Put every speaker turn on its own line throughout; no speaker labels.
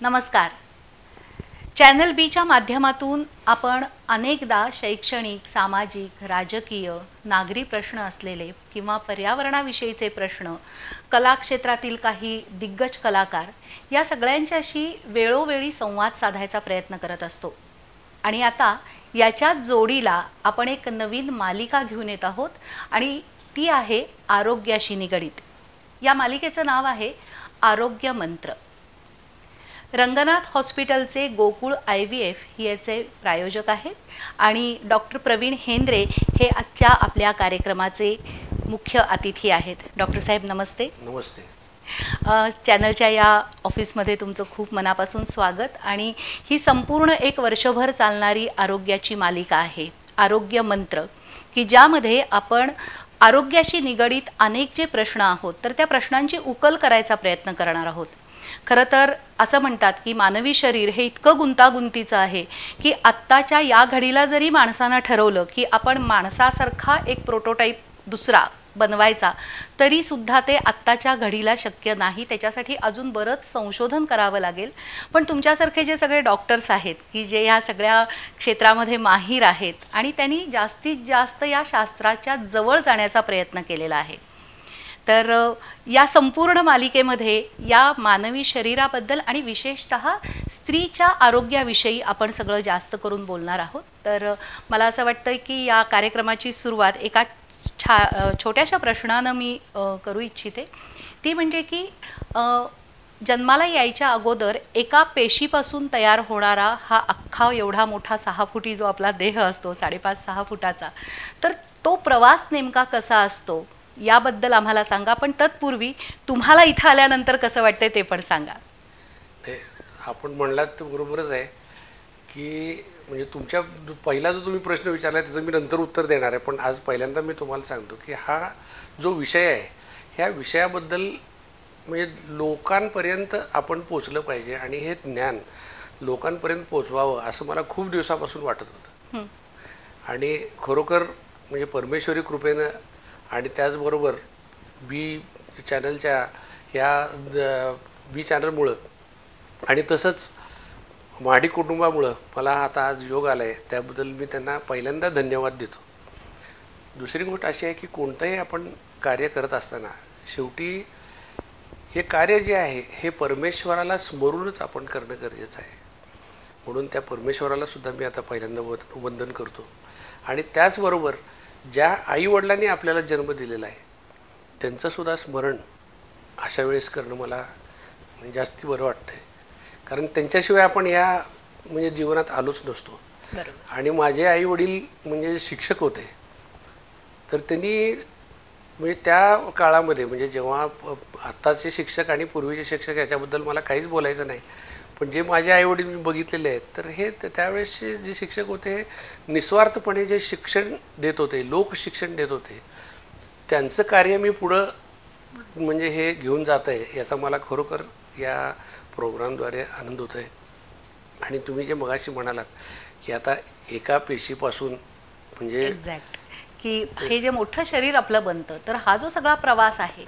नमस्कार. चॅनल बीच्या माध्यमातून आपण अनेकदा शैक्षणिक, सामाजिक, राजकीय, नागरी प्रश्न असलेले किंवा पर्यावरणाविषयीचे प्रश्न, कला क्षेत्रातील काही दिग्गज कलाकार या सगळ्यांच्याशी वेळोवेळी संवाद साधायचा प्रयत्न करत असतो. आणि आता याच्याच जोडीला आपण एक नवीन मालिका घेऊन येत आहोत आणि ती आहे आरोग्याशी निगडीत. या मालिकेचं नाव आहे आरोग्य मंत्र. रंगनाथ हॉस्पिटलचे गोकुळ IVF याचे प्रायोजक आहेत आणि डॉक्टर प्रवीण हेंद्रे हे आजच्या आपल्या कार्यक्रमाचे मुख्य अतिथी आहेत. डॉक्टर साहेब नमस्ते.
नमस्ते.
चॅनलच्या या ऑफिसमध्ये तुमचं खूप मनापासून स्वागत. आणि ही संपूर्ण एक वर्षभर चालणारी आरोग्याची मालिका आहे आरोग्य मंत्र, की ज्यामध्ये आपण आरोग्याशी निगडीत अनेक जे प्रश्न आहोत तर त्या प्रश्नांची उकल करायचा प्रयत्न करणार आहोत. खरं तर असं म्हणतात की मानवी शरीर हे इतकं गुंतागुंतीचं आहे की आत्ताच्या या घडीला जरी माणसानं ठरवलं की आपण माणसासारखा एक प्रोटोटाईप दुसरा बनवायचा तरी सुद्धा ते आत्ताच्या घडीला शक्य नाही. त्याच्यासाठी अजून बरंच संशोधन करावं लागेल. पण तुमच्यासारखे जे सगळे डॉक्टर्स आहेत की जे या सगळ्या क्षेत्रामध्ये माहीर आहेत आणि त्यांनी जास्तीत जास्त या शास्त्राच्या जवळ जाण्याचा प्रयत्न केलेला आहे. तर या संपूर्ण मालिकेमध्ये या मानवी शरीराबद्दल आणि विशेषतः स्त्रीच्या आरोग्याविषयी आपण सगळं जास्त करून बोलणार आहोत. तर मला असं वाटतं की या कार्यक्रमाची सुरुवात एका छोट्याशा प्रश्नानं मी करू इच्छिते. ती म्हणजे की जन्माला यायच्या अगोदर एका पेशीपासून तयार होणारा हा अख्खा एवढा मोठा 6 फुटी जो आपला देह असतो, 5.5-6 फुटाचा, तर तो प्रवास नेमका कसा असतो याबद्दल आम्हाला सांगा. पण तत्पूर्वी तुम्हाला इथं आल्यानंतर कसं वाटतंय ते पण सांगा.
आपण म्हणलात तर बरोबरच आहे की म्हणजे तुमच्या पहिला जो तुम्ही प्रश्न विचारला त्याचं मी नंतर उत्तर देणार आहे. पण आज पहिल्यांदा मी तुम्हाला सांगतो की हा जो विषय आहे ह्या विषयाबद्दल म्हणजे लोकांपर्यंत आपण पोचलं पाहिजे आणि हे ज्ञान लोकांपर्यंत पोचवावं असं मला खूप दिवसापासून वाटत होतं. आणि खरोखर म्हणजे परमेश्वरी कृपेनं आणि त्याचबरोबर बी चॅनलच्या ह्या बी चॅनलमुळं आणि तसंच माडी कुटुंबामुळं मला आता आज योग आला आहे. त्याबद्दल मी त्यांना पहिल्यांदा धन्यवाद देतो. दुसरी गोष्ट अशी आहे की कोणतंही आपण कार्य करत असताना शेवटी हे कार्य जे आहे हे परमेश्वराला स्मरूनच आपण करणं गरजेचं आहे. म्हणून त्या परमेश्वराला सुद्धा मी आता पहिल्यांदा वंदन करतो. आणि त्याचबरोबर ज्या आईवडिलांनी आपल्याला जन्म दिलेला आहे त्यांचंसुद्धा स्मरण अशा वेळेस करणं मला जास्ती बरं वाटतं आहे. कारण त्यांच्याशिवाय आपण ह्या म्हणजे जीवनात आलोच नसतो. आणि माझे आईवडील म्हणजे शिक्षक होते. तर त्यांनी म्हणजे त्या काळामध्ये म्हणजे जेव्हा आत्ताचे शिक्षक आणि पूर्वीचे शिक्षक याच्याबद्दल मला काहीच बोलायचं नाही, पण जे माझे आईवडील मी बघितलेले आहेत तर हे त्यावेळेसचे जे शिक्षक होते निस्वार्थपणे जे शिक्षण देत होते, लोकशिक्षण देत होते, त्यांचं कार्य मी पुढं म्हणजे हे घेऊन जात आहे याचा मला खरोखर या प्रोग्रामद्वारे आनंद होत आहे. आणि तुम्ही जे मगाशी म्हणालात की आता एका पेशीपासून म्हणजे
एक्झॅक्ट की हे जे मोठं शरीर आपलं बनतं तर हा जो सगळा प्रवास आहे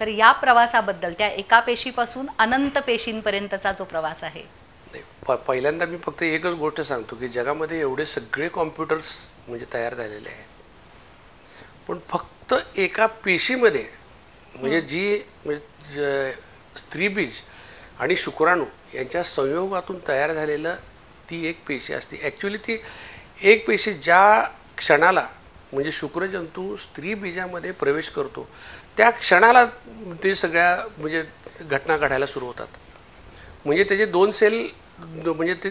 तर या प्रवासाबद्दल त्या एका पेशीपासून अनंत पेशींपर्यंतचा जो प्रवास आहे.
पहिल्यांदा मी फक्त एकच गोष्ट सांगतो की जगामध्ये एवढे सगळे कॉम्प्युटर्स म्हणजे तयार झालेले आहेत, पण फक्त एका पेशीमध्ये म्हणजे जी म्हणजे स्त्रीबीज आणि शुक्राणू यांच्या संयोगातून तयार झालेलं ती एक पेशी असते. ॲक्च्युली ती एक पेशी ज्या क्षणाला म्हणजे शुक्रजंतू स्त्री बीजामध्ये प्रवेश करतो त्या क्षणाला ते सगळ्या म्हणजे घटना घडायला सुरू होतात. म्हणजे त्याचे 2 सेल म्हणजे ते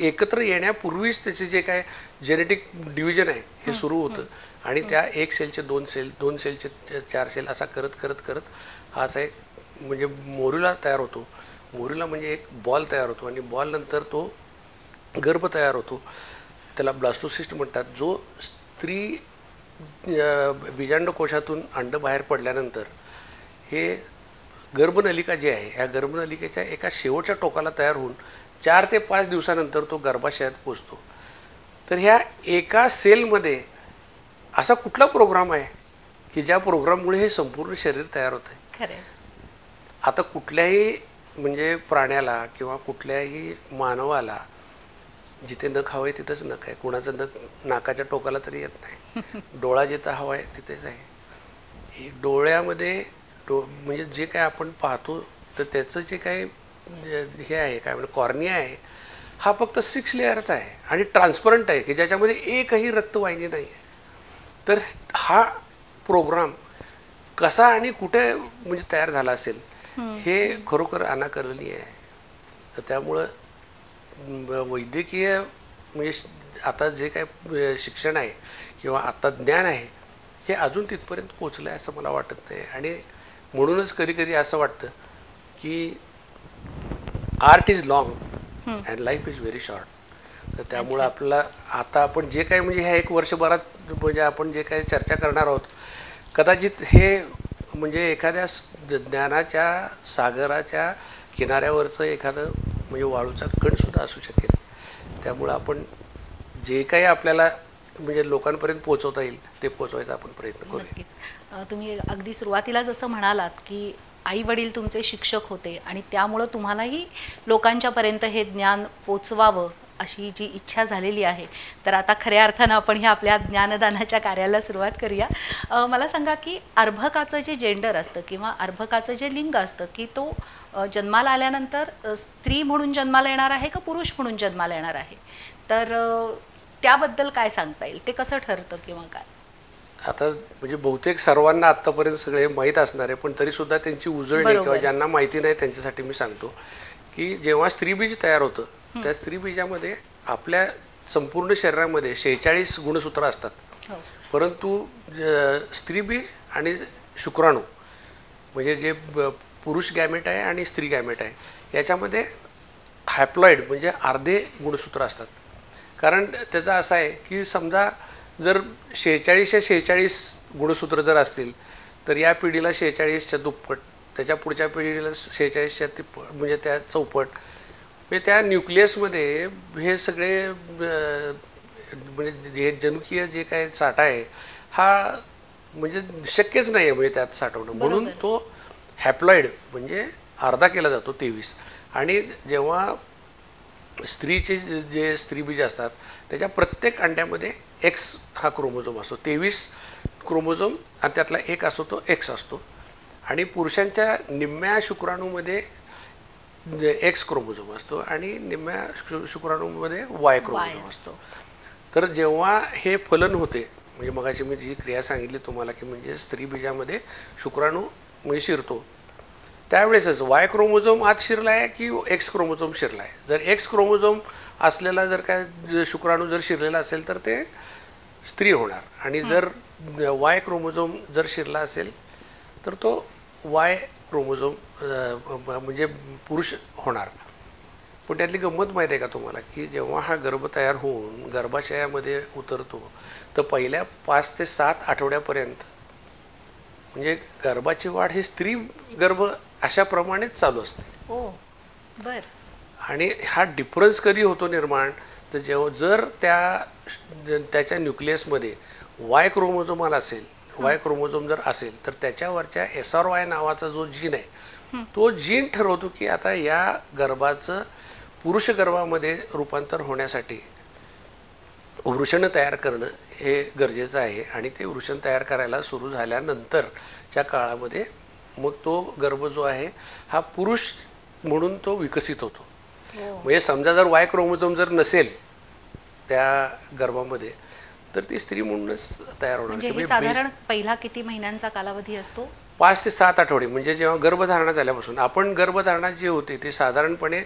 एकत्र येण्यापूर्वीच त्याचे जे काय जेनेटिक डिव्हिजन आहे हे सुरू होतं. आणि त्या 1 सेलचे 2 सेल, 2 सेलचे 4 सेल असा करत करत करत हा असा एक म्हणजे मोरुला तयार होतो. मोरुला म्हणजे एक बॉल तयार होतो आणि बॉल नंतर तो गर्भ तयार होतो. त्याला ब्लास्टोसिस्ट म्हणतात. जो स्त्री बीजांडकोशातून अंड बाहेर पडल्यानंतर हे गर्भनलिका जी आहे ह्या गर्भनलिकेच्या एका शेवटच्या टोकाला तयार होऊन 4 ते 5 दिवसानंतर तो गर्भाशयात पोचतो. तर ह्या एका सेलमध्ये असा कुठला प्रोग्राम आहे की ज्या प्रोग्राममुळे हे संपूर्ण शरीर तयार होतं आहे.
खरं
आता कुठल्याही म्हणजे प्राण्याला किंवा कुठल्याही मानवाला जिथे नख हवं आहे तिथंच नख आहे. कुणाचं नख नाकाच्या टोकाला तरी येत नाही. डोळा जिथं हवा आहे तिथेच आहे. हे डोळ्यामध्ये म्हणजे जे काय आपण पाहतो तर त्याचं जे काय हे आहे काय म्हणजे कॉर्निया आहे हा फक्त 6 लेअरचा आहे आणि ट्रान्सपरंट आहे की ज्याच्यामध्ये एकही रक्तवाहिनी नाही आहे. तर हा प्रोग्राम कसा आणि कुठे म्हणजे तयार झाला असेल हे खरोखर अनाकलनीय आहे. तर त्यामुळं वैद्यकीय म्हणजे आता जे काय शिक्षण आहे किंवा आता ज्ञान आहे हे अजून तिथपर्यंत पोचलं आहे असं मला वाटत नाही. आणि म्हणूनच कधी कधी असं वाटतं की art is long and life is very short. तर त्यामुळं आपल्याला आता आपण जे काय म्हणजे ह्या 1 वर्षभरात म्हणजे आपण जे काही चर्चा करणार आहोत कदाचित हे म्हणजे एखाद्या ज्ञानाच्या सागराच्या किनाऱ्यावरचं एखादं म्हणजे वाळूचा कणसुद्धा असू शकेल. त्यामुळं आपण जे काही आपल्याला म्हणजे लोकांपर्यंत पोहोचवता येईल ते पोहोचवायचा आपण प्रयत्न करूया.
तुम्ही अगदी सुरुवातीला जसं म्हणालात की आई वडील तुमचे शिक्षक होते आणि त्यामुळं तुम्हालाही लोकांच्यापर्यंत हे ज्ञान पोचवावं अशी जी इच्छा झालेली आहे. तर आता खऱ्या अर्थानं आपण ह्या आपल्या ज्ञानदानाच्या कार्याला सुरुवात करूया. मला सांगा की अर्भकाचं जे जेंडर असतं किंवा अर्भकाचं जे लिंग असतं की तो जन्माला आल्यानंतर स्त्री म्हणून जन्माला येणार आहे का पुरुष म्हणून जन्माला येणार आहे? तर त्याबद्दल काय सांगता येईल? ते कसं ठरतं किंवा काय?
आता म्हणजे बहुतेक सर्वांना आत्तापर्यंत सगळे माहीत असणार आहे पण तरीसुद्धा त्यांची उजळणी किंवा ज्यांना माहिती नाही त्यांच्यासाठी मी सांगतो की जेव्हा स्त्रीबीज तयार होतं त्या स्त्रीबीजामध्ये आपल्या संपूर्ण शरीरामध्ये 46 गुणसूत्र असतात. परंतु स्त्रीबीज आणि शुक्राणू म्हणजे जे पुरुष गॅमेट आहे आणि स्त्री गॅमेट आहे याच्यामध्ये हॅप्लॉइड म्हणजे अर्धे गुणसूत्र असतात. कारण त्याचं असं आहे की समजा जर 46 गुणसूत्र जर असतील तर या पिढीला 46च्या दुप्पट, त्याच्या पुढच्या पिढीला 46च्या तिप्पट म्हणजे त्या चौपट म्हणजे त्या न्यूक्लियसमध्ये हे सगळे म्हणजे हे जनुकीय जे काय साठा आहे हा म्हणजे शक्यच नाही आहे म्हणजे त्यात साठवणं. म्हणून तो हॅप्लॉइड म्हणजे अर्धा केला जातो 23. आणि जेव्हा स्त्रीचे जे स्त्रीबीज असतात त्याच्या प्रत्येक अंड्यामध्ये एक्स हा क्रोमोझोम असतो. 23 क्रोमोझोम आणि त्यातला एक असतो तो एक्स असतो. आणि पुरुषांच्या निम्म्या शुक्राणूमध्ये एक्स क्रोमोझोम असतो आणि निम्म्या शुक्राणूमध्ये वाय क्रोमोझोम असतो. तर जेव्हा हे फलन होते म्हणजे मगाशी मी जी क्रिया सांगितली तुम्हाला की म्हणजे स्त्रीबीजामध्ये शुक्राणू म्हणजे शिरतो त्यावेळेसच वाय क्रोमोझोम आत शिरला आहे की एक्स क्रोमोझोम शिरला आहे. जर एक्स क्रोमोझोम असलेला जर काय शुक्राणू जर शिरलेला असेल तर ते स्त्री होणार आणि जर वाय क्रोमोझोम जर शिरला असेल तर तो वाय क्रोमोझोम म्हणजे पुरुष होणार. पण त्यातली गंमत माहीत आहे का तुम्हाला की जेव्हा हा गर्भ तयार होऊन गर्भाशयामध्ये उतरतो तर पहिल्या 5 ते 7 आठवड्यापर्यंत म्हणजे गर्भाची वाढ ही स्त्री गर्भ अशाप्रमाणेच चालू असते.
हो बर.
आणि हा डिफरन्स कधी होतो निर्माण तर जेव्हा जर त्याच्या न्यूक्लियसमध्ये वाय क्रोमोझोम असेल वाय क्रोमोझोम जर असेल तर त्याच्यावरच्या SRY नावाचा जो जीन आहे तो जीन ठरवतो की आता या गर्भाचं पुरुष गर्भामध्ये रूपांतर होण्यासाठी वृषण तयार करणं हे गरजेचं आहे. आणि ते वृषण तयार करायला सुरू झाल्यानंतरच्या काळामध्ये मग तो गर्भ जो आहे हा पुरुष म्हणून तो विकसित होतो. म्हणजे समजा जर वाय क्रोमोझोम जर नसेल त्या गर्भामध्ये तर ती स्त्री म्हणूनच तयार होणार.
म्हणजे साधारण पहिला किती महिन्यांचा कालावधी असतो?
5 ते 7 आठवडे म्हणजे जेव्हा गर्भधारणा झाल्यापासून. आपण गर्भधारणा जी होते ती साधारणपणे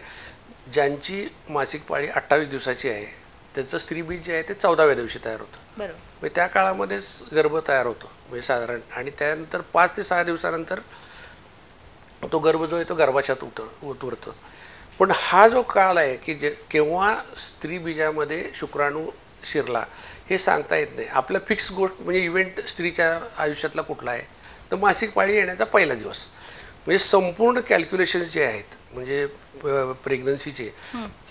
ज्यांची मासिक पाळी 28 दिवसाची आहे त्याचं स्त्रीबीज जे आहे ते 14व्या दिवशी तयार होतं.
बरोबर.
म्हणजे त्या काळामध्येच गर्भ तयार होतो म्हणजे साधारण. आणि त्यानंतर 5 ते 6 दिवसानंतर तो गर्भ जो आहे तो गर्भाशयात उतरतो. पण हा जो काळ आहे की केव्हा स्त्रीबीजामध्ये शुक्राणू शिरला हे सांगता येत नाही. आपला फिक्स गोष्ट म्हणजे इव्हेंट स्त्रीच्या आयुष्यातला कुठला आहे तर मासिक पाळी येण्याचा पहिला दिवस. म्हणजे संपूर्ण कॅल्क्युलेशन्स जे आहेत म्हणजे प्रेग्नन्सीचे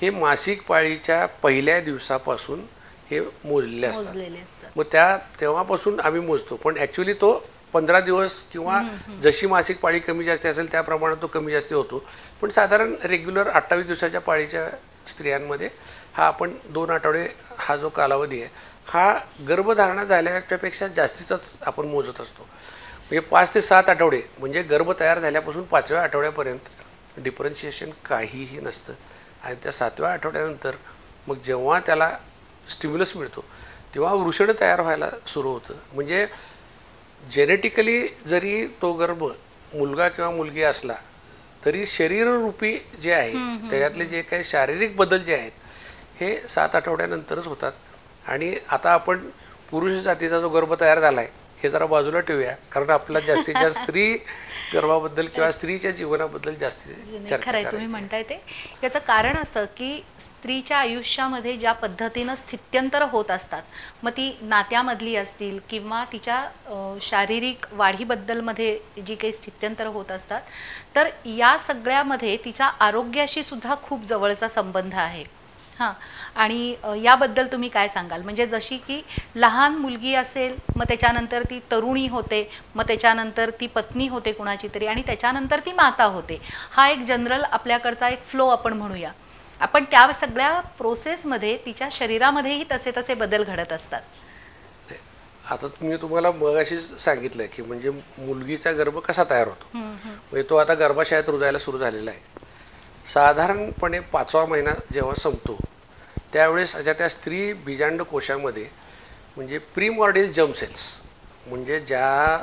हे मासिक पाळीच्या पहिल्या दिवसापासून हे मोजलेले असतात. मग तेव्हापासून आम्ही मोजतो. पण ॲक्च्युली तो 15 दिवस किंवा जशी मासिक पाळी कमी जास्ती असेल त्याप्रमाणे तो कमी जास्ती होतो. पण साधारण रेग्युलर 28 दिवसाच्या पाळीच्या स्त्रियांमध्ये हा आपण 2 आठवडे हा जो कालावधी आहे हा गर्भधारणा झाल्याच्यापेक्षा जास्तीचाच आपण मोजत असतो. म्हणजे 5 ते 7 आठवडे म्हणजे गर्भ तयार झाल्यापासून 5व्या आठवड्यापर्यंत डिफरन्शिएशन काहीही नसतं. आणि त्या 7व्या आठवड्यानंतर मग जेव्हा त्याला स्टिम्युलस मिळतो तेव्हा वृषण तयार व्हायला सुरू होतं. म्हणजे जेनेटिकली जरी तो गर्भ मुलगा किंवा मुलगी असला तरी शरीररूपी जे आहे त्याच्यातले जे काही शारीरिक बदल जे आहेत हे 7 आठवड्यानंतरच होतात. आणि आता आपण पुरुष जातीचा जो गर्भ तयार झाला आहे हे जरा बाजूला ठेवूया, कारण आपल्याला जास्तीत जास्त स्त्री गर्भाबद्दल किंवा स्त्रीच्या जीवनाबद्दल जास्ती चर्चा
खरंय तुम्ही म्हणताय ते. याचं कारण असं की स्त्रीच्या आयुष्यामध्ये ज्या पद्धतीनं स्थित्यंतर होत असतात, मग ती नात्यामधली असतील किंवा तिच्या शारीरिक वाढीबद्दलमध्ये जी काही स्थित्यंतर होत असतात, तर या सगळ्यामध्ये तिच्या आरोग्याशी सुद्धा खूप जवळचा संबंध आहे. हां, आणि याबद्दल तुम्ही काय सांगाल? म्हणजे जशी की लहान मुलगी असेल, मग त्याच्यानंतर ती तरुणी होते, मग त्याच्यानंतर ती पत्नी होते कुणाची तरी, आणि त्याच्यानंतर ती माता होते. हा एक जनरल आपल्याकडचा एक फ्लो आपण म्हणूया. आपण त्या सगळ्या प्रोसेसमध्ये तिच्या शरीरामध्येही तसे तसे बदल घडत असतात.
आता तुम्हाला मगाशीच सांगितलं की म्हणजे मुलगीचा गर्भ कसा तयार होतो, म्हणजे तो आता गर्भाशयात रुजायला सुरू झालेला आहे. साधारणपणे 5वा महिना जेव्हा संपतो त्यावेळेस त्या स्त्री बीजांड कोशामध्ये म्हणजे प्रीमॉर्डियल जर्म सेल्स, म्हणजे ज्या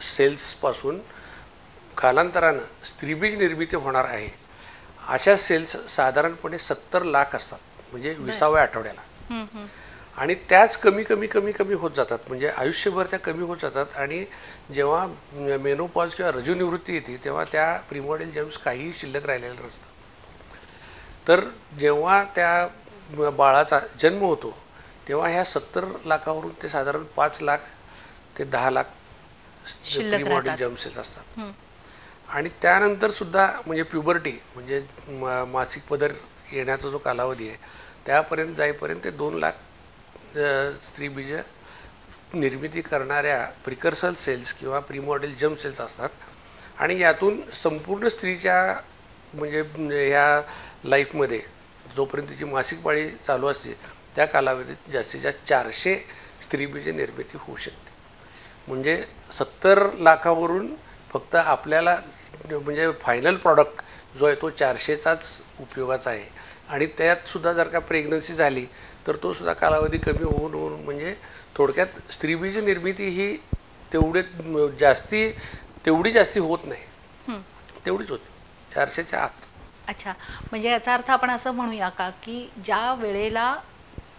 सेल्सपासून कालांतरानं स्त्रीबीज निर्मिती होणार आहे अशा सेल्स साधारणपणे 70 लाख असतात म्हणजे 20व्या आठवड्याला. आणि त्याच कमी कमी कमी कमी होत जातात, म्हणजे आयुष्यभर त्या कमी होत जातात. आणि जेव्हा मेनोपॉज किंवा रजोनिवृत्ती येते तेव्हा त्या प्रीमॉर्डियल जर्म्स काहीही शिल्लक राहिलेलं नसतं. तर जेव्हा त्या बाळाचा जन्म होतो तेव्हा ह्या 70 लाखावरून ते साधारण 5 लाख ते 10 लाख प्रीमॉर्डियल जर्म सेल्स असतात. आणि त्यानंतर सुद्धा म्हणजे प्युबर्टी म्हणजे मासिक पदर येण्याचा जो कालावधी आहे त्यापर्यंत जाईपर्यंत ते 2 लाख स्त्रीबीज निर्मिती करणाऱ्या प्रिकर्सल सेल्स किंवा प्रीमॉर्डियल जर्म सेल्स असतात. आणि यातून संपूर्ण स्त्रीच्या म्हणजे ह्या लाईफमध्ये जोपर्यंत तिची मासिक पाळी चालू असते त्या कालावधीत जास्तीत जास्त 400 स्त्रीबीज निर्मिती होऊ शकते. म्हणजे 70 लाखावरून फक्त आपल्याला म्हणजे फायनल प्रॉडक्ट जो आहे तो 400चाच उपयोगाचा आहे. आणि त्यातसुद्धा जर का प्रेग्नन्सी झाली तर तो सुद्धा कालावधी कमी होऊन होऊन म्हणजे थोडक्यात स्त्रीबीज निर्मिती ही तेवढी जास्ती होत नाही, तेवढीच होते 400च्या आत.
अच्छा, म्हणजे याचा अर्थ आपण असं म्हणूया का की ज्या वेळेला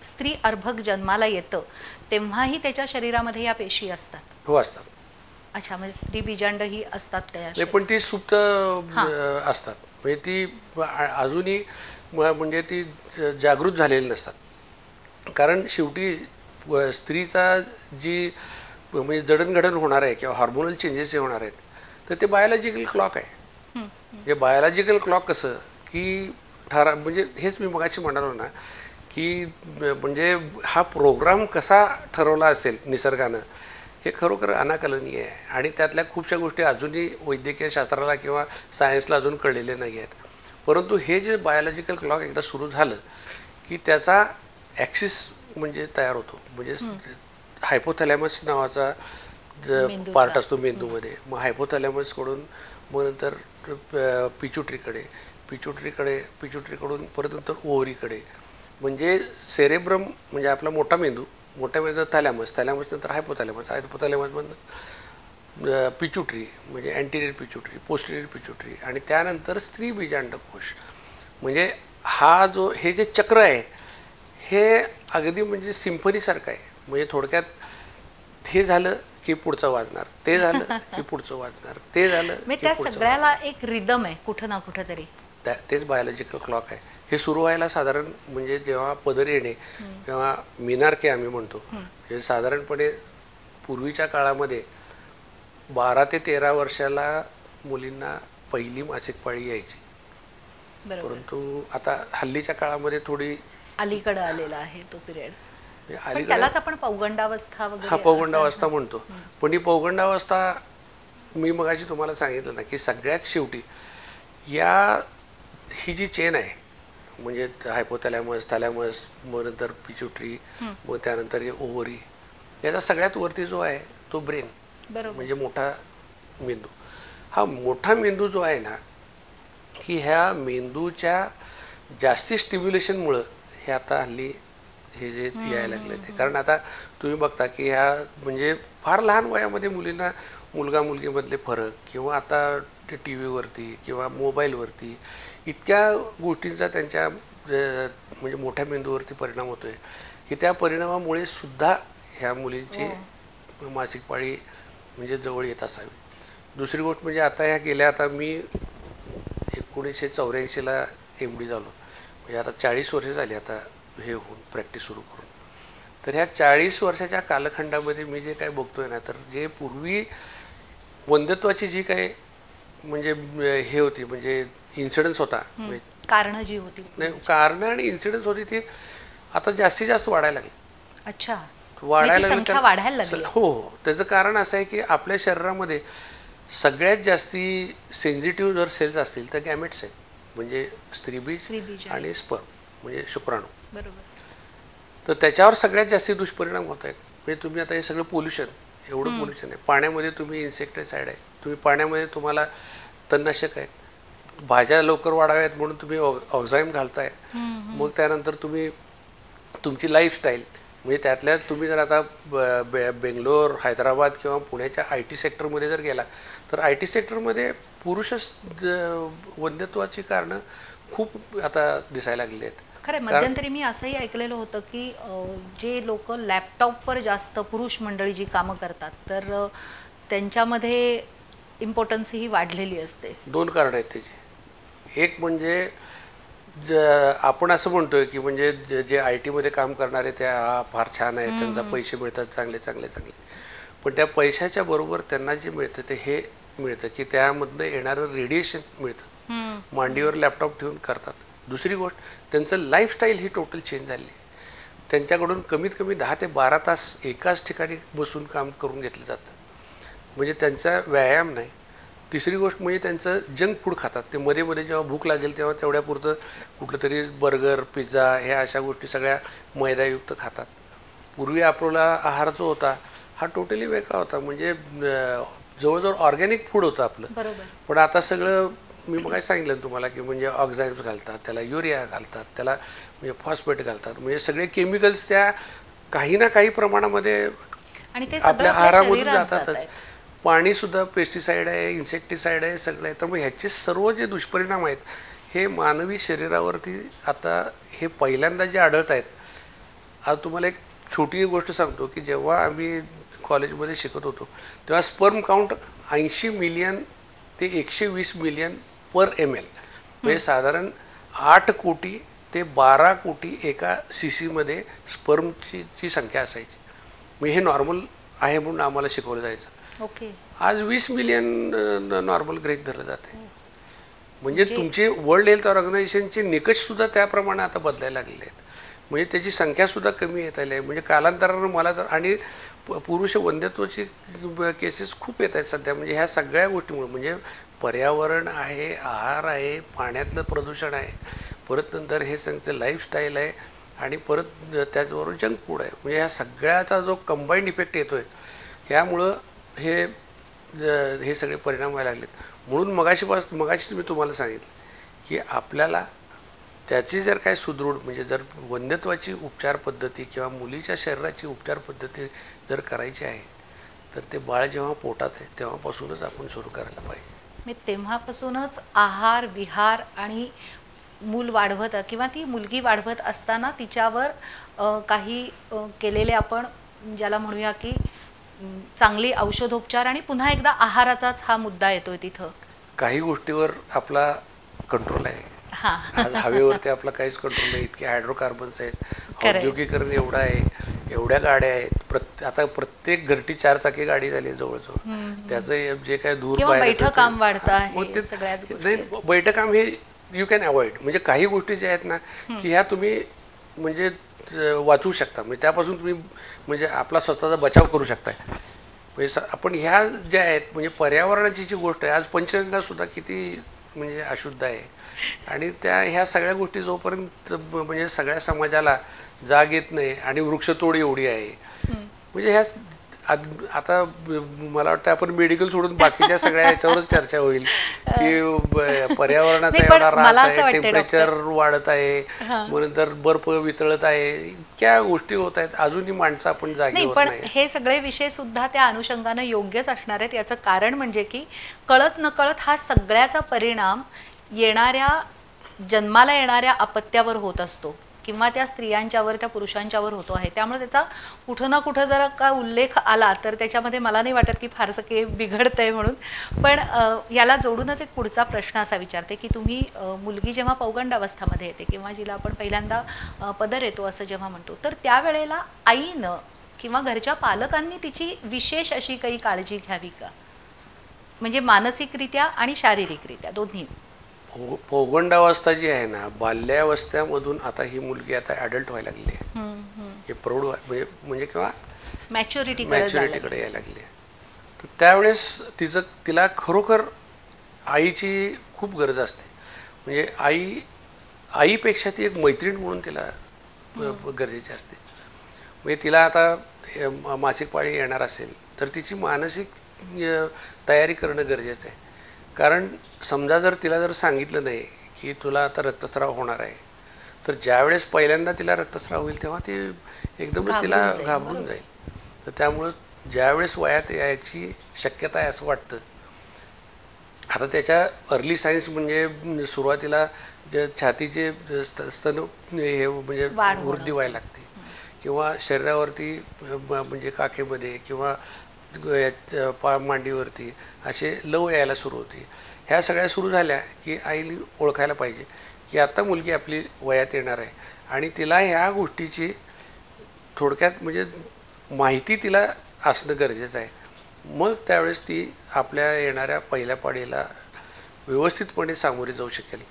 स्त्री अर्भक जन्माला येतं तेव्हाही त्याच्या शरीरामध्ये या पेशी असतात?
हो, असतात.
अच्छा, म्हणजे स्त्री बीजांड ही असतात त्या,
पण ती सुप्त असतात, म्हणजे ती अजूनही म्हणजे ती जागृत झालेली नसतात. कारण शेवटी स्त्रीचा जी म्हणजे जडणघडण होणार आहे किंवा हार्मोनल चेंजेस होणार आहेत तर ते बायोलॉजिकल क्लॉक आहे. म्हणजे बायोलॉजिकल क्लॉक कसं की म्हणजे हेच मी मगाशी म्हणालो ना की म्हणजे हा प्रोग्राम कसा ठरवला असेल निसर्गानं हे खरोखर अनाकलनीय आहे. आणि त्यातल्या खूपशा गोष्टी अजूनही वैद्यकीय शास्त्राला किंवा सायन्सला अजून कळलेले नाही आहेत. परंतु हे जे बायोलॉजिकल क्लॉक एकदा सुरू झालं की त्याचा ॲक्सिस म्हणजे तयार होतो. म्हणजे हायपोथॅलॅमस नावाचा पार्ट असतो मेंदूमध्ये, मग हायपोथॅलॅमसकडून मग नंतर पिच्युटरीकडून परत नंतर ओव्हरीकडे, म्हणजे सेरेब्रम म्हणजे आपला मोठा मेंदू, मोठ्या मेंदू थॅलॅमस नंतर हायपोथॅलॅमसमधनं पिच्युटरी म्हणजे अँटिरियर पिच्युटरी, पोस्टिरियर पिच्युटरी आणि त्यानंतर स्त्री बीजांडकोश. म्हणजे हा जो हे जे चक्र आहे हे अगदी म्हणजे सिम्फनीसारखं आहे. म्हणजे थोडक्यात हे झालं की पुढचं वाजणार, ते झालं की पुढचं वाजणार, ते झालं की
त्या सगळ्याला एक रिदम आहे कुठं ना कुठं तरी.
तेच बायोलॉजिकल क्लॉक आहे. हे सुरू व्हायला साधारण म्हणजे जेव्हा पदर येणे किंवा मिनारके आम्ही म्हणतो, म्हणजे साधारणपणे पूर्वीच्या काळामध्ये 12 ते 13 वर्षाला मुलींना पहिली मासिक पाळी यायची. परंतु आता हल्लीच्या काळामध्ये थोडी
अलीकडे आलेला आहे तो पिरियड. पण त्यालाच आपण पौगंडावस्था वगैरे
हा पौगंडावस्था म्हणतो. पण ही पौगंडावस्था मी मगाशी तुम्हाला सांगितलं ना की सगळ्यात शेवटी ही जी चेन आहे म्हणजे हायपोथॅलॅमस, थॅलॅमस, मग नंतर पिच्युटरी, मग त्यानंतर ओव्हरी, याचा सगळ्यात वरती जो आहे तो ब्रेन, म्हणजे मोठा मेंदू. हा मोठा मेंदू जो आहे ना की ह्या मेंदूच्या जास्ती स्टिम्युलेशनमुळं हे आता हल्ली हे जे यायला लागले ते. कारण आता तुम्ही बघता की ह्या म्हणजे फार लहान वयामध्ये मुलींना मुलगा मुलगीमधले फरक किंवा आता टी व्हीवरती किंवा मोबाईलवरती इतक्या गोष्टींचा त्यांच्या म्हणजे मोठ्या मेंदूवरती परिणाम होतो आहे की त्या परिणामामुळे सुद्धा ह्या मुलींची मासिक पाळी म्हणजे जवळ येत असावी. दुसरी गोष्ट म्हणजे आता ह्या गेल्या आता मी 1984ला MD झालो, म्हणजे आता 40 वर्ष झाली आता हे होऊन प्रॅक्टिस सुरू करून. तर ह्या 40 वर्षाच्या कालखंडामध्ये मी जे काय बघतोय ना तर जे पूर्वी वंध्यत्वाची जी काही म्हणजे हे होती म्हणजे इन्सिडन्स होता,
कारण जी होती
नाही कारण आणि इन्सिडन्स होती ती आता जास्तीत जास्त वाढायला लागली.
अच्छा,
वाढायला
लागली.
हो, त्याचं कारण असं आहे की आपल्या शरीरामध्ये सगळ्यात जास्ती सेन्सिटिव्ह जर सेल्स असतील तर गॅमेट्स आहेत, म्हणजे स्त्रीबीज आणि स्पर्म म्हणजे शुक्राणू.
बरोबर.
तर त्याच्यावर सगळ्यात जास्ती दुष्परिणाम होत आहेत. म्हणजे तुम्ही आता हे सगळं पोल्युशन, एवढं पोल्युशन आहे, पाण्यामध्ये तुम्ही इन्सेक्टिसाइड आहे, तुम्ही पाण्यामध्ये तुम्हाला तणनाशक आहेत, भाज्या लवकर वाढाव्यात म्हणून तुम्ही ऑक्झाईम घालताय, मग त्यानंतर तुम्ही तुमची लाईफस्टाईल म्हणजे त्यातल्या तुम्ही जर आता बेंगलोर, हैदराबाद किंवा पुण्याच्या IT सेक्टरमध्ये जर गेला तर IT सेक्टरमध्ये पुरुष वंध्यत्वाची कारणं खूप आता दिसायला लागली आहेत.
खरं मध्यंतरी मी असंही ऐकलेलं होतं की जे लोक लॅपटॉपवर जास्त पुरुष मंडळी जी कामं करतात तर त्यांच्यामध्ये इम्पॉर्टन्स ही वाढलेली असते.
2 कारण आहेत त्याची. एक म्हणजे आपण असं म्हणतोय की म्हणजे जे IT मध्ये काम करणारे त्या फार छान आहेत, त्यांचा पैसे मिळतात चांगले चांगले चांगले, पण त्या पैशाच्या बरोबर त्यांना जे मिळतं ते हे मिळतं की त्यामधनं येणारं रेडिएशन मिळतं, मांडीवर लॅपटॉप ठेवून करतात. दुसरी गोष्ट त्यांचं लाईफस्टाईल ही टोटल चेंज झाली. त्यांच्याकडून कमीत कमी 10 ते 12 तास एकाच ठिकाणी बसून काम करून घेतलं जातं, म्हणजे त्यांचा व्यायाम नाही. तिसरी गोष्ट म्हणजे त्यांचं जंक फूड खातात, ते मध्ये मध्ये जेव्हा भूक लागेल तेव्हा तेवढ्यापुरतं कुठलं तरी बर्गर, पिझ्झा ह्या अशा गोष्टी सगळ्या मैदायुक्त खातात. पूर्वी आपला आहार जो होता हा टोटली वेगळा होता, म्हणजे जवळजवळ ऑर्गॅनिक फूड होतं आपलं. पण आता सगळं मी मग सांगितलं तुम्हाला की म्हणजे ऑक्झाईम्स घालतात, त्याला युरिया घालतात, त्याला म्हणजे फॉस्फेट घालतात, म्हणजे सगळे केमिकल्स त्या काही ना काही प्रमाणामध्ये आपल्या आहारामधून जातातच. पाणी सुद्धा पेस्टिसाइड आहे, इन्सेक्टिसाइड आहे, सगळं आहे. तर मग ह्याचे सर्व जे दुष्परिणाम आहेत हे मानवी शरीरावरती आता हे पहिल्यांदा जे आढळत आहेत. आज तुम्हाला एक छोटी गोष्ट सांगतो की जेव्हा आम्ही कॉलेजमध्ये शिकत होतो तेव्हा स्पर्म काउंट 80 मिलियन ते 120 मिलियन पर ml, म्हणजे साधारण 8 कोटी ते 12 कोटी एका CC मध्ये स्पर्मची संख्या असायची. म्हणजे हे नॉर्मल आहे म्हणून आम्हाला शिकवलं जायचं. आज 20 मिलियन नॉर्मल ग्रेथ धरलं जाते. म्हणजे तुमचे वर्ल्ड हेल्थ ऑर्गनायझेशनचे निकष सुद्धा त्याप्रमाणे आता बदलायला लागलेले आहेत, म्हणजे त्याची संख्या सुद्धा कमी येत आली आहे. म्हणजे कालांतरानं मला तर आणि पुरुष वंध्यत्वाची केसेस खूप येत आहेत सध्या, म्हणजे ह्या सगळ्या गोष्टीमुळे. म्हणजे पर्यावरण आहे, आहार आहे, पाण्यातलं प्रदूषण आहे, परत नंतर हे त्यांचं लाईफस्टाईल आहे आणि परत त्याचबरोबर जंक फूड आहे. म्हणजे ह्या सगळ्याचा जो कंबाईंड इफेक्ट येतो आहे ह्यामुळं हे सगळे परिणाम व्हायला लागलेत. म्हणून मगाशीच मी तुम्हाला सांगितलं की आपल्याला त्याची जर काय सुदृढ म्हणजे जर वंध्यत्वाची उपचार पद्धती किंवा मुलीच्या शरीराची उपचार पद्धती जर करायची आहे तर ते बाळ जेव्हा पोटात आहे तेव्हापासूनच आपण सुरू करायला पाहिजे.
मी तेव्हापासूनच आहार विहार आणि मूल वाढवत किंवा ती मुलगी वाढवत असताना तिच्यावर काही केलेले आपण ज्याला म्हणूया की चांगली औषधोपचार आणि पुन्हा एकदा आहाराचाच हा मुद्दा येतोय. तिथं
काही गोष्टीवर आपला कंट्रोल आहे. आज हवेवरती आपला काहीच कंट्रोल नाही. इतके हायड्रोकार्बन्स आहेत, औद्योगिकरण एवढं आहे, एवढ्या गाड्या आहेत, आता प्रत्येक घरटी 4 चाकी गाडी झाली जवळजवळ. त्याचं जे काय दूर
बैठक काम वाढतं,
बैठक काम हे यू कॅन अवॉइड. म्हणजे काही गोष्टी ज्या आहेत ना की ह्या तुम्ही म्हणजे वाचवू शकता, म्हणजे त्यापासून तुम्ही म्हणजे आपला स्वतःचा बचाव करू शकताय. म्हणजे आपण ह्या ज्या आहेत म्हणजे पर्यावरणाची जी गोष्ट आहे, आज पंचगंगासुद्धा किती म्हणजे अशुद्ध आहे आणि ह्या सगळ्या गोष्टी जोपर्यंत म्हणजे सगळ्या समाजाला जाग येत नाही आणि वृक्षतोड एवढी आहे म्हणजे ह्या आता मला वाटतं आपण मेडिकल सोडून बाकीच्या सगळ्या याच्यावरच चर्चा होईल की पर्यावरणाचा एवढा ऱ्हास आहे, टेम्परेचर वाढत आहे, नंतर बर्फ वितळत आहे, इतक्या गोष्टी होत आहेत, अजूनही माणसं आपण जागी होत
पण
नाही.
हे सगळे विषय सुद्धा त्या अनुषंगाने योग्यच असणार आहेत. याचं कारण म्हणजे की कळत नकळत हा सगळ्याचा परिणाम जन्माला येणाऱ्या अपत्यावर होत असतो किंवा त्या स्त्रियांच्यावर, त्या पुरुषांच्यावर होतो आहे. त्यामुळे त्याचा कुठं ना कुठं जर का उल्लेख आला तर त्याच्यामध्ये मला नाही वाटत की फारसं काही बिघडतंय म्हणून. पण याला जोडूनच एक पुढचा प्रश्न असा विचारते की तुम्ही मुलगी जेव्हा पौगंडावस्थामध्ये येते किंवा जिला आपण पहिल्यांदा पदर येतो असं जेव्हा म्हणतो, तर त्यावेळेला आईनं किंवा घरच्या पालकांनी तिची विशेष अशी काही काळजी घ्यावी का, म्हणजे मानसिकरित्या आणि शारीरिकरित्या दोन्ही?
पौगंडावस्था जी आहे ना, बाल्यावस्थेमधून आता ही मुलगी आता ॲडल्ट व्हायला लागली आहे, हे प्रौढ म्हणजे किंवा मॅच्युरिटीकडे यायला लागली आहे. तर त्यावेळेस तिला खरोखर आईची खूप गरज असते. म्हणजे आईपेक्षा ती एक मैत्रीण म्हणून तिला गरजेची असते. म्हणजे तिला आता मासिक पाळी येणार असेल तर तिची मानसिक तयारी करणं गरजेचं आहे. कारण समजा जर तिला जर सांगितलं नाही की तुला आता रक्तस्राव होणार आहे, तर ज्यावेळेस पहिल्यांदा तिला रक्तस्राव होईल तेव्हा ती एकदमच तिला घाबरून जाईल. तर त्यामुळं ज्यावेळेस वयात यायची शक्यता आहे असं वाटतं. आता त्याच्या अर्ली सायन्स म्हणजे सुरुवातीला छातीचे स्तन हे म्हणजे वृद्धी व्हायला लागते किंवा शरीरावरती म्हणजे काखेमध्ये किंवा मांडीवरती असे लव यायला सुरू होती. ह्या सगळ्या सुरू झाल्या की आईने ओळखायला पाहिजे की आता मुलगी आपली वयात येणार आहे आणि तिला ह्या गोष्टीची थोडक्यात म्हणजे माहिती तिला असणं गरजेचं आहे. मग त्यावेळेस ती आपल्या येणाऱ्या पहिल्या पाळीला व्यवस्थितपणे सामोरी जाऊ शकेल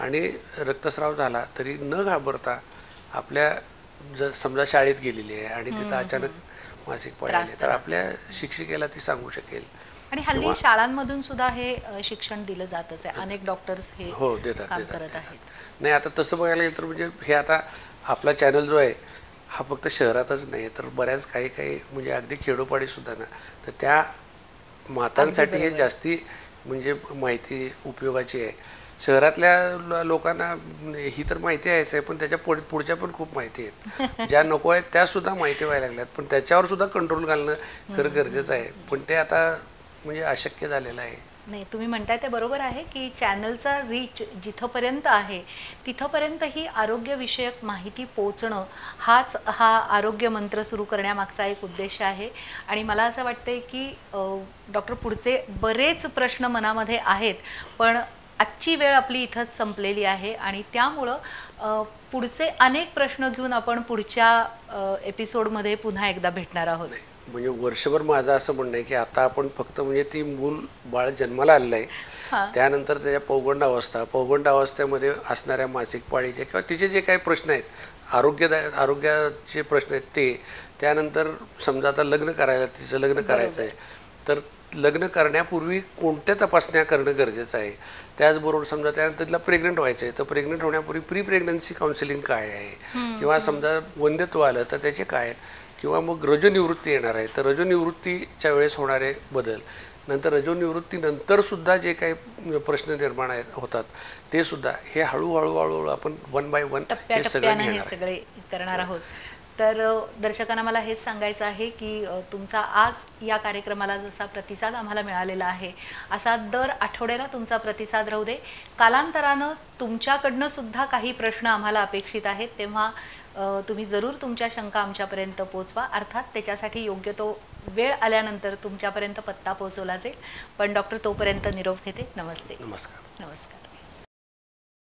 आणि रक्तस्राव झाला तरी न घाबरता आपल्या समजा शाळेत गेलेली आहे आणि तिथं अचानक मासिक पाळी आली तर आपल्या शिक्षिकेला ती सांगू शकेल.
आणि हल्ली शाळांमधून सुद्धा हे शिक्षण दिलं जातच आहे. अनेक डॉक्टर्स हे काम करत आहेत.
नाही आता तसं बघायला गेलं तर म्हणजे हे आता आपला चॅनल जो आहे हा फक्त शहरातच नाही तर बऱ्याच काही म्हणजे अगदी खेडोपाडी सुद्धा ना, तर त्या मातांसाठी हे जास्ती म्हणजे माहिती उपयोगाची आहे. शहरातल्या लोकांना ही तर माहिती आहेच आहे, पण त्याच्या पुढच्या पण खूप माहिती आहेत ज्या नको आहेत त्या सुद्धा माहिती व्हायला लागल्यात. पण त्याच्यावर सुद्धा कंट्रोल घालणं खरं गरजेचं आहे, पण ते आता म्हणजे अशक्य झालेलं आहे.
नाही, तुम्ही म्हणताय ते बरोबर आहे की चॅनलचा रीच जिथपर्यंत आहे तिथपर्यंत ही आरोग्यविषयक माहिती पोचणं हा आरोग्य मंत्र सुरू करण्यामागचा एक उद्देश आहे. आणि मला असं वाटतंय की डॉक्टर पुढचे बरेच प्रश्न मनामध्ये आहेत, पण आजची वेळ आपली इथंच संपलेली आहे आणि त्यामुळं पुढचे अनेक प्रश्न घेऊन आपण पुढच्या एपिसोडमध्ये पुन्हा एकदा भेटणार आहोत.
म्हणजे वर्षभर माझं असं म्हणणं आहे की आता आपण फक्त म्हणजे ती मूल बाळ जन्माला आलेलं आहे, त्यानंतर त्याच्या पौगंडावस्थेमध्ये असणाऱ्या मासिक पाळीचे किंवा तिचे जे काही प्रश्न आहेत आरोग्याचे प्रश्न आहेत ते, त्यानंतर समजा आता तिचं लग्न करायचं आहे तर लग्न करण्यापूर्वी कोणत्या तपासण्या करणं गरजेचं आहे. त्याचबरोबर समजा त्यानंतर तिला प्रेग्नंट व्हायचं आहे तर प्रेग्नंट होण्यापूर्वी प्री प्रेग्नन्सी काउन्सिलिंग काय आहे किंवा समजा वंध्यत्व आलं तर त्याचे काय आहेत किंवा मग रजोनिवृत्ती येणार आहे तर रजोनिवृत्तीच्या वेळेस होणारे बदल, नंतर रजोनिवृत्तीनंतर सुद्धा जे काही प्रश्न निर्माण होतात ते सुद्धा हे हळूहळू आपण वन बाय वन
हे सगळे करणार आहोत. तर दर्शकांना मला हेच सांगायचं आहे की तुमचा आज या कार्यक्रमाला जसा प्रतिसाद आम्हाला मिळालेला आहे असा दर आठवड्याला तुमचा प्रतिसाद राहू दे. कालांतरानं तुमच्याकडनं सुद्धा काही प्रश्न आम्हाला अपेक्षित आहेत, तेव्हा तुम्ही जरूर तुमच्या शंका आमच्यापर्यंत पोचवा. अर्थात त्याच्यासाठी योग्य तो वेळ आल्यानंतर तुमच्यापर्यंत पत्ता पोहोचवला जाईल. पण डॉक्टर तोपर्यंत निरोप घेते. नमस्ते.
नमस्कार.